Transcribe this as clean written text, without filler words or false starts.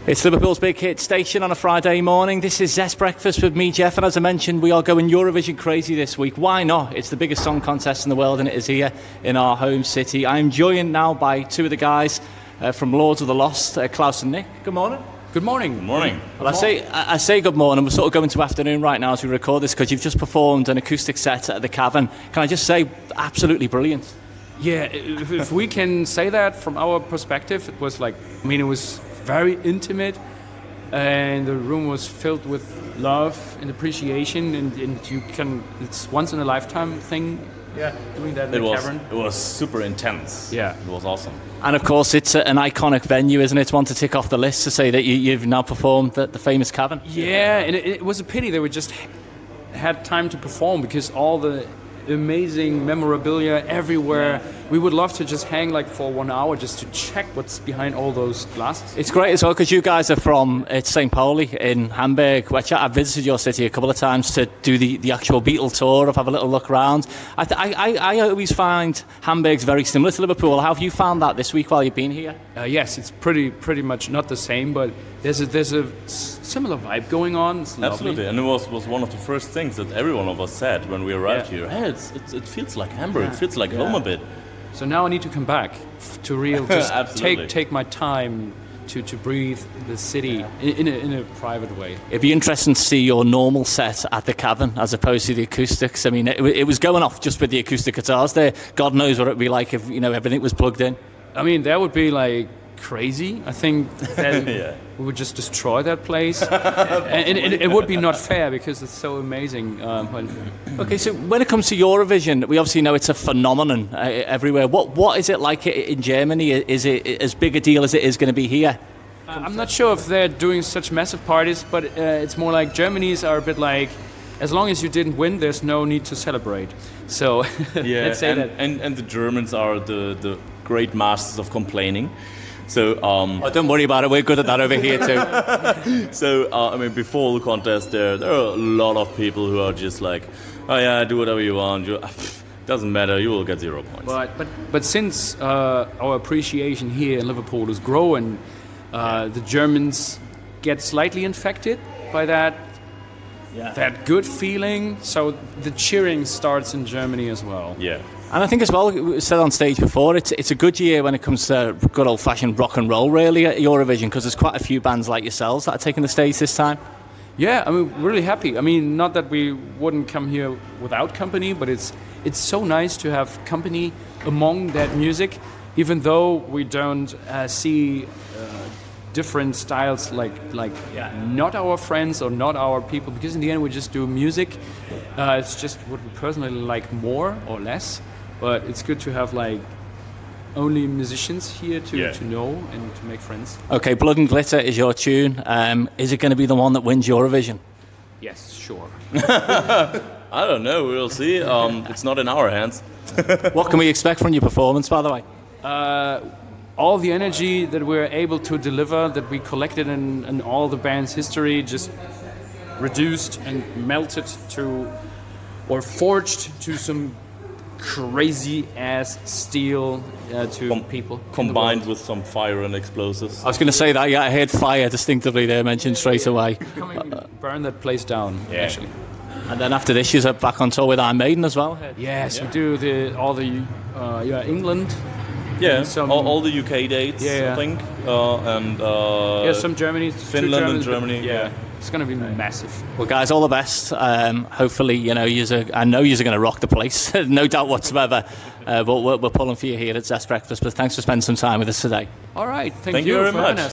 It's Liverpool's big hit station on a Friday morning. This is Zest Breakfast with me, Jeff, and as I mentioned, we are going Eurovision crazy this week. Why not? It's the biggest song contest in the world, and it is here in our home city. I'm joined now by two of the guys from Lords of the Lost, Klaus and Nick. Good morning. Good morning. Good morning. Well, I say good morning. We're sort of going to afternoon right now as we record this because you've just performed an acoustic set at the Cavern. Can I just say, absolutely brilliant. Yeah, if we can say that from our perspective, it was like, it was very intimate, and the room was filled with love and appreciation, and you can, it's once in a lifetime thing. Yeah, doing that in the Cavern. It was super intense. Yeah, it was awesome. And of course, it's an iconic venue, isn't it? It's one to tick off the list to say that you've now performed at the famous Cavern. Yeah, and it was a pity that we just had time to perform because all the amazing memorabilia everywhere. We would love to just hang like for 1 hour just to check what's behind all those glasses. It's great as well because you guys are from St. Pauli in Hamburg, which I've visited your city a couple of times to do the actual Beatle tour, have a little look around. I always find Hamburg's very similar to Liverpool. How have you found that this week while you've been here? Yes, it's pretty much not the same, but there's a similar vibe going on. It's absolutely, lovely. and it was one of the first things that every one of us said when we arrived here. Hey, it feels like Hamburg. It feels like home a bit. So now I need to come back to just absolutely. take my time to breathe the city in a private way. It'd be interesting to see your normal set at the Cavern as opposed to the acoustics. I mean, it was going off just with the acoustic guitars there. God knows what it'd be like if everything was plugged in. I mean, that would be like crazy. I think that we would just destroy that place, and it would be not fair because it's so amazing. Okay, so when it comes to Eurovision, we obviously know it's a phenomenon everywhere. What is it like in Germany? Is it as big a deal as it is going to be here? I'm not sure if they're doing such massive parties, but it's more like Germany's are a bit like, as long as you didn't win, there's no need to celebrate. So let's say that. And the Germans are the great masters of complaining. So don't worry about it. We're good at that over here too. So before the contest, there are a lot of people who are just like, oh yeah, do whatever you want. Doesn't matter. You will get 0 points. But since our appreciation here in Liverpool is growing, the Germans get slightly infected by that good feeling. So the cheering starts in Germany as well. Yeah. And I think as well, we said on stage before, it's a good year when it comes to good old-fashioned rock and roll, really, at Eurovision, because there's quite a few bands like yourselves that are taking the stage this time. Yeah, we're really happy. Not that we wouldn't come here without company, but it's so nice to have company among that music, even though we don't see different styles like not our friends or not our people, because in the end we just do music. It's just what we personally like more or less. But it's good to have like only musicians here to know and to make friends. Okay, Blood and Glitter is your tune. Is it going to be the one that wins Eurovision? Yes, sure. I don't know. We'll see. It's not in our hands. What can we expect from your performance, by the way? All the energy that we're able to deliver, that we collected in all the band's history, just reduced and melted or forged to some crazy ass steel to people combined with some fire and explosives. I was going to say that. Yeah, I heard fire distinctively there mentioned straight away. Burn that place down, actually. And then after this, you're back on tour with Iron Maiden as well. Yes, we do England. Yeah, all the UK dates, I think, and some Germany, Finland and Germany. Yeah. It's going to be massive. Well, guys, all the best. Hopefully, I know you're going to rock the place, no doubt whatsoever. But we're pulling for you here at Zest Breakfast. But thanks for spending some time with us today. All right, thank you very much.